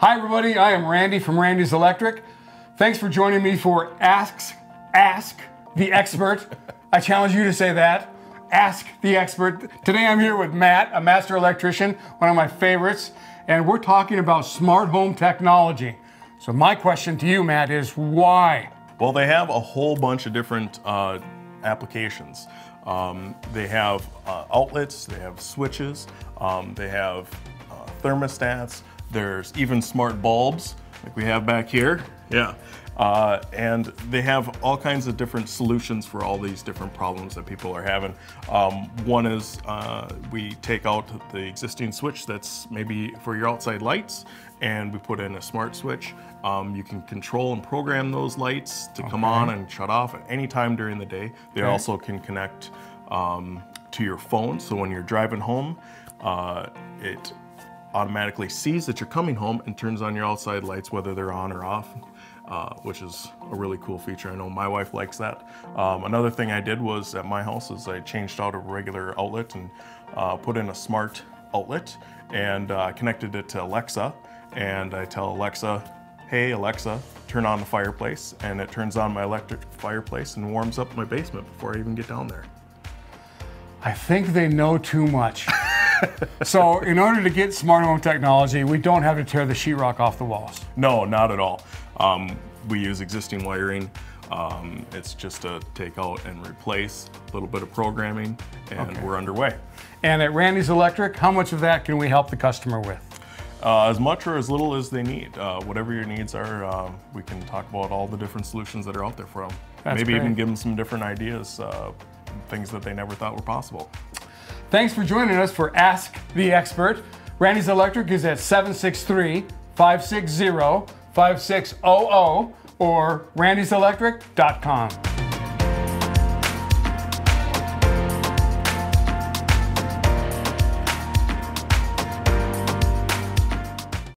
Hi everybody, I am Randy from Randy's Electric. Thanks for joining me for Ask the Expert. I challenge you to say that. Ask the Expert. Today I'm here with Matt, a master electrician, one of my favorites, and we're talking about smart home technology. So my question to you, Matt, is why? Well, they have a whole bunch of different applications. They have outlets, they have switches, they have thermostats, there's even smart bulbs like we have back here. Yeah. And they have all kinds of different solutions for all these different problems that people are having. One is we take out the existing switch that's maybe for your outside lights, and we put in a smart switch. You can control and program those lights to come on and shut off at any time during the day. They also can connect to your phone, so when you're driving home, it automatically sees that you're coming home and turns on your outside lights, whether they're on or off, which is a really cool feature. I know my wife likes that. Another thing I did was at my house is I changed out a regular outlet and put in a smart outlet and connected it to Alexa. And I tell Alexa, hey Alexa, turn on the fireplace, and it turns on my electric fireplace and warms up my basement before I even get down there. I think they know too much. So in order to get smart home technology, we don't have to tear the sheetrock off the walls. No, not at all. We use existing wiring. It's just to take out and replace, a little bit of programming, and we're underway. And at Randy's Electric, how much of that can we help the customer with? As much or as little as they need. Whatever your needs are, we can talk about all the different solutions that are out there for them. Maybe even give them some different ideas, things that they never thought were possible. Thanks for joining us for Ask the Expert. Randy's Electric is at 763-560-5600 or randyselectric.com.